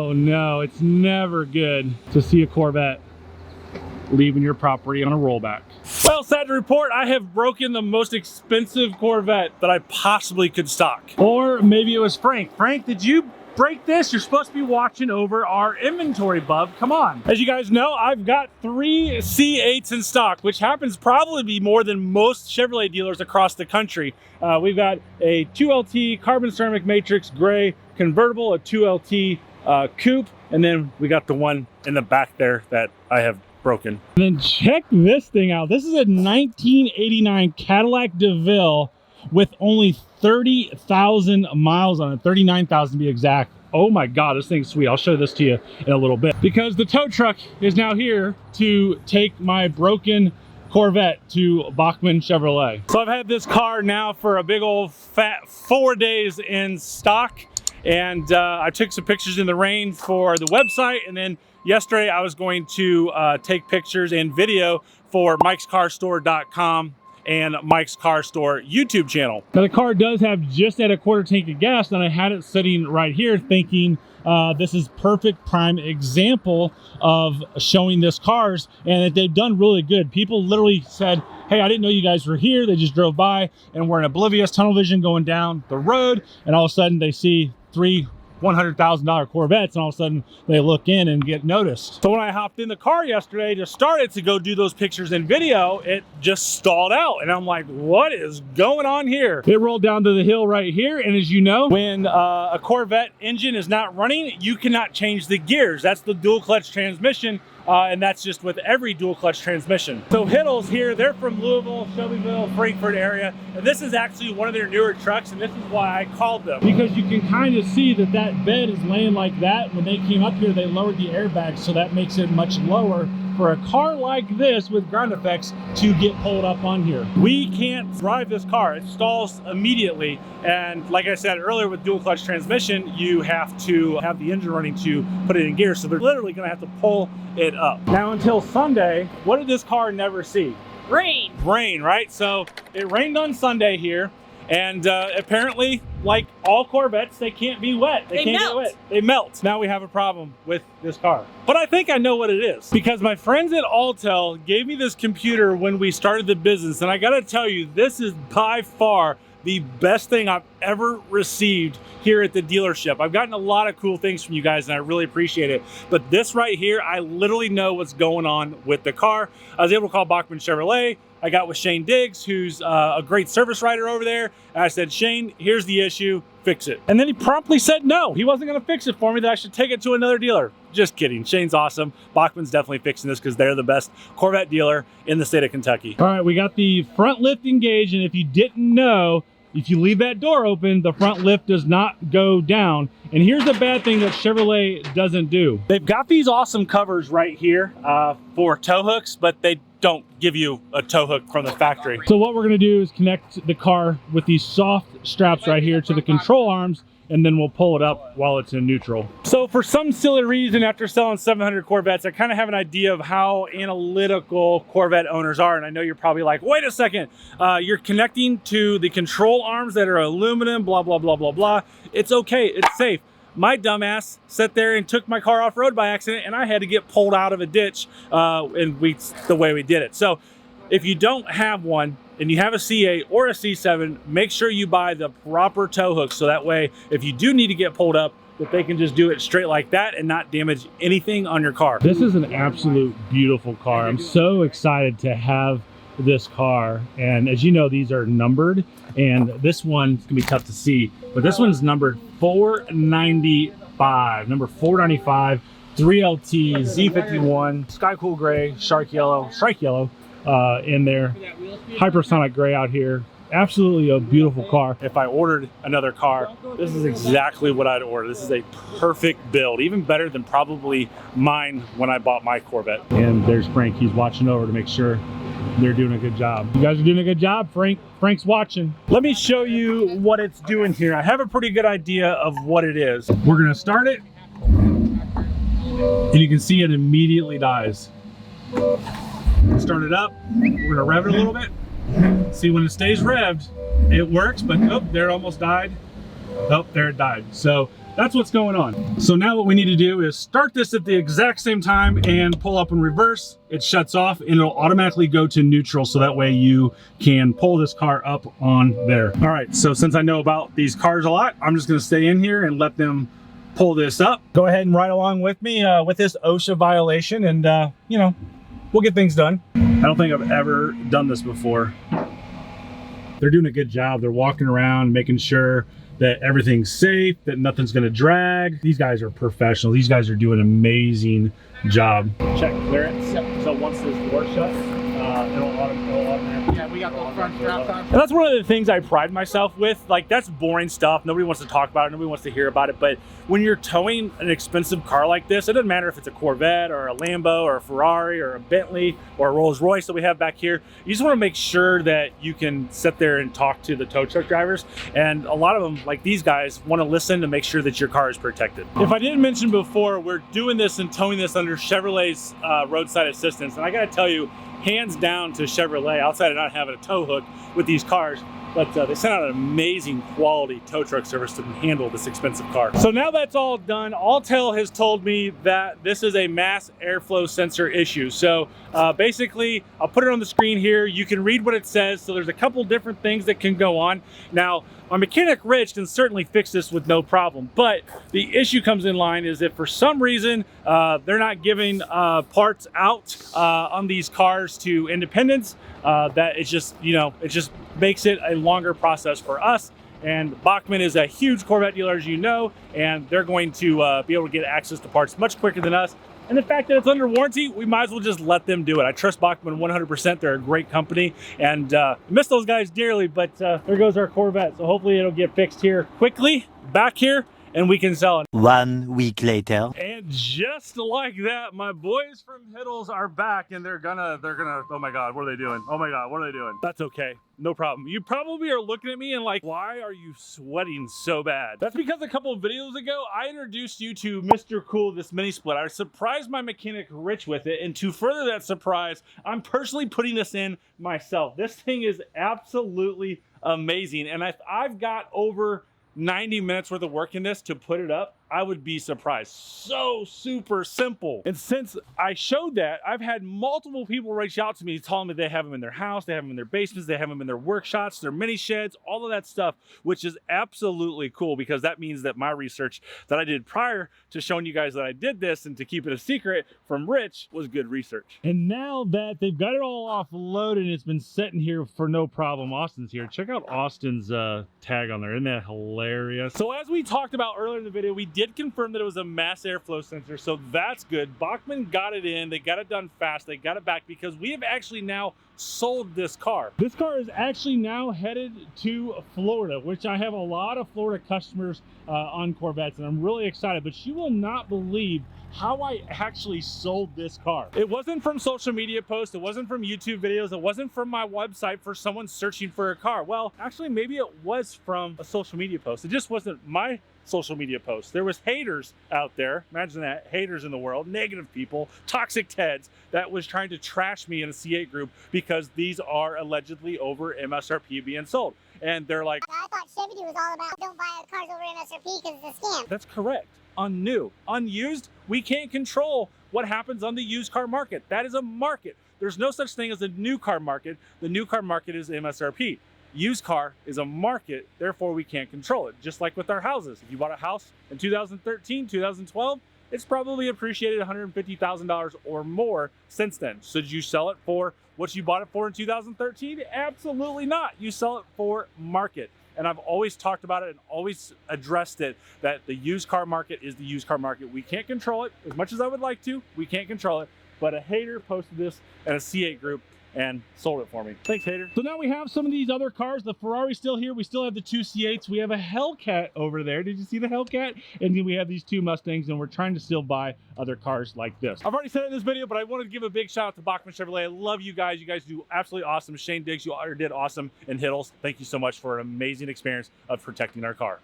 Oh no, it's never good to see a Corvette leaving your property on a rollback. Well, sad to report, I have broken the most expensive Corvette that I possibly could stock. Or maybe it was Frank. Frank, did you break this? You're supposed to be watching over our inventory, bub. Come on. As you guys know, I've got 3 C8s in stock, which happens probably to be more than most Chevrolet dealers across the country. We've got a 2LT carbon ceramic matrix gray convertible, a 2LT coupe, and then we got the one in the back there that I have broken. And then check this thing out. This is a 1989 Cadillac DeVille with only 30,000 miles on it, 39,000 to be exact. Oh my God, this thing's sweet. I'll show this to you in a little bit because the tow truck is now here to take my broken Corvette to 𝘥𝘊𝘥𝘪 Chevrolet. So I've had this car now for a big old fat 4 days in stock, and I took some pictures in the rain for the website, and then yesterday I was going to take pictures and video for Mike'sCarStore.com and Mike's Car Store YouTube channel. Now the car does have just at a 1/4 tank of gas, and I had it sitting right here thinking this is perfect prime example of showing this cars, and that they've done really good. People literally said, hey, I didn't know you guys were here. They just drove by and were in oblivious tunnel vision going down the road, and all of a sudden they see 3 $100,000 Corvettes, and all of a sudden they look in and get noticed. So when I hopped in the car yesterday to start it to go do those pictures and video, it just stalled out, and I'm like, what is going on here? It rolled down to the hill right here, and as you know, when a Corvette engine is not running, you cannot change the gears. That's the dual clutch transmission. And that's just with every dual clutch transmission. So Hiddle's here, they're from Louisville, Shelbyville, Frankfort area, and this is actually one of their newer trucks, and this is why I called them. Because you can kind of see that that bed is laying like that. When they came up here, they lowered the airbags, so that makes it much lower for a car like this with ground effects to get pulled up on here. We can't drive this car, it stalls immediately. And like I said earlier, with dual clutch transmission, you have to have the engine running to put it in gear. So they're literally gonna have to pull it up. Now until Sunday, what did this car never see? Rain. Rain, right? So it rained on Sunday here. And apparently, like all Corvettes, they can't be wet. They can't get wet. They melt. Now we have a problem with this car. But I think I know what it is, because my friends at 𝘊𝘁 gave me this computer when we started the business. And I gotta tell you, this is by far the best thing I've ever received here at the dealership. I've gotten a lot of cool things from you guys, and I really appreciate it. But this right here, I literally know what's going on with the car. I was able to call �𝘊𝘥𝘪 Chevrolet. I got with Shane Diggs, who's a great service writer over there. And I said, Shane, here's the issue, fix it. And then he promptly said no, he wasn't gonna fix it for me, that I should take it to another dealer. Just kidding, Shane's awesome. �𝘊𝘥𝘪's definitely fixing this because they're the best Corvette dealer in the state of Kentucky. All right, we got the front lift engaged, and if you didn't know, if you leave that door open, the front lift does not go down. And here's the bad thing that Chevrolet doesn't do. They've got these awesome covers right here for tow hooks, but they don't give you a tow hook from the factory. So what we're gonna do is connect the car with these soft straps right here to the control arms, and then we'll pull it up while it's in neutral. So for some silly reason, after selling 700 Corvettes, I kind of have an idea of how analytical Corvette owners are. And I know you're probably like, wait a second, you're connecting to the control arms that are aluminum, blah, blah, blah, blah, blah. It's okay, it's safe. My dumbass sat there and took my car off-road by accident, and I had to get pulled out of a ditch the way we did it. So if you don't have one, and you have a C8 or a C7, make sure you buy the proper tow hook, so that way, if you do need to get pulled up, that they can just do it straight like that and not damage anything on your car. This is an absolute beautiful car. I'm so excited to have this car. And as you know, these are numbered, and this one's gonna be tough to see, but this one's numbered 495, number 495, 3LT, Z51, Sky Cool Gray, Strike Yellow, in there, Hypersonic Gray out here. Absolutely a beautiful car. If I ordered another car, this is exactly what I'd order. This is a perfect build, even better than probably mine when I bought my Corvette. And there's Frank, he's watching over to make sure they're doing a good job. You guys are doing a good job, Frank. Frank's watching. Let me show you what it's doing here. I have a pretty good idea of what it is. We're gonna start it, and you can see it immediately dies. Start it up, we're gonna rev it a little bit. See, when it stays revved, it works, but oh, there it almost died. Oh, there it died. So that's what's going on. So now what we need to do is start this at the exact same time and pull up in reverse. It shuts off and it'll automatically go to neutral, so that way you can pull this car up on there. All right, so since I know about these cars a lot, I'm just gonna stay in here and let them pull this up. Go ahead and ride along with me with this OSHA violation, and you know, we'll get things done. I don't think I've ever done this before. They're doing a good job. They're walking around making sure that everything's safe, that nothing's gonna drag. These guys are professional. These guys are doing an amazing job. Check clearance. Yep. So once this door shuts, it'll automatically. Yeah, we got the front straps on. And that's one of the things I pride myself with. Like, that's boring stuff. Nobody wants to talk about it. Nobody wants to hear about it. But when you're towing an expensive car like this, it doesn't matter if it's a Corvette or a Lambo or a Ferrari or a Bentley or a Rolls Royce that we have back here. You just want to make sure that you can sit there and talk to the tow truck drivers. And a lot of them, like these guys, want to listen to make sure that your car is protected. If I didn't mention before, we're doing this and towing this under Chevrolet's roadside assistance. And I got to tell you, hands down to Chevrolet, outside of not having a tow hook with these cars, but they sent out an amazing quality tow truck service to handle this expensive car. So now that's all done, Alltel has told me that this is a mass airflow sensor issue. So basically, I'll put it on the screen here. You can read what it says. So there's a couple different things that can go on. Now, my mechanic Rich can certainly fix this with no problem, but the issue comes in line is if for some reason they're not giving parts out on these cars to independents, that it's just, you know, it just makes it a longer process for us. And Bachmann is a huge Corvette dealer, as you know, and they're going to be able to get access to parts much quicker than us. And the fact that it's under warranty, we might as well just let them do it. I trust Bachmann 100%. They're a great company, and miss those guys dearly, but there goes our Corvette. So hopefully it'll get fixed here quickly, back here, and we can sell it. 1 week later. And just like that, my boys from 𝘮𝘧 are back, and they're gonna, oh my God, what are they doing? Oh my God, what are they doing? That's okay, no problem. You probably are looking at me and like, why are you sweating so bad? That's because a couple of videos ago, I introduced you to Mr. Cool, this mini split. I surprised my mechanic Rich with it, and to further that surprise, I'm personally putting this in myself. This thing is absolutely amazing, and I've got over 90 minutes worth of work in this to put it up. I would be surprised. So super simple. And since I showed that, I've had multiple people reach out to me telling me they have them in their house, they have them in their basements, they have them in their workshops, their mini sheds, all of that stuff, which is absolutely cool, because that means that my research that I did prior to showing you guys that I did this and to keep it a secret from Rich was good research. And now that they've got it all offloaded and it's been sitting here for no problem, Austin's here. Check out Austin's tag on there. Isn't that hilarious? So as we talked about earlier in the video, we did confirm that it was a mass airflow sensor, so that's good. Bachmann got it in, they got it done fast, they got it back, because we have actually now sold this car. This car is actually now headed to Florida, which I have a lot of Florida customers on Corvettes, and I'm really excited, but you will not believe how I actually sold this car. It wasn't from social media posts, it wasn't from YouTube videos, it wasn't from my website for someone searching for a car. Well, actually, maybe it was from a social media post. It just wasn't my social media post. There was haters out there, imagine that, haters in the world, negative people, toxic Teds, that was trying to trash me in a C8 group because these are allegedly over MSRP being sold. And they're like, I thought Chevy was all about don't buy cars over MSRP because it's a scam. That's correct. On new. Unused, we can't control what happens on the used car market. That is a market. There's no such thing as a new car market. The new car market is MSRP. Used car is a market, therefore we can't control it. Just like with our houses. If you bought a house in 2013, 2012, it's probably appreciated $150,000 or more since then. So did you sell it for what you bought it for in 2013? Absolutely not. You sell it for market. And I've always talked about it and always addressed it, that the used car market is the used car market. We can't control it as much as I would like to. We can't control it. But a hater posted this in a C8 group and sold it for me. Thanks, hater. So now we have some of these other cars. The Ferrari's still here. We still have the two C8s. We have a Hellcat over there. Did you see the Hellcat? And then we have these two Mustangs, and we're trying to still buy other cars like this. I've already said it in this video, but I wanted to give a big shout out to Bachmann Chevrolet. I love you guys. You guys do absolutely awesome. Shane Diggs, you did awesome. And 𝘮𝘧, thank you so much for an amazing experience of protecting our car.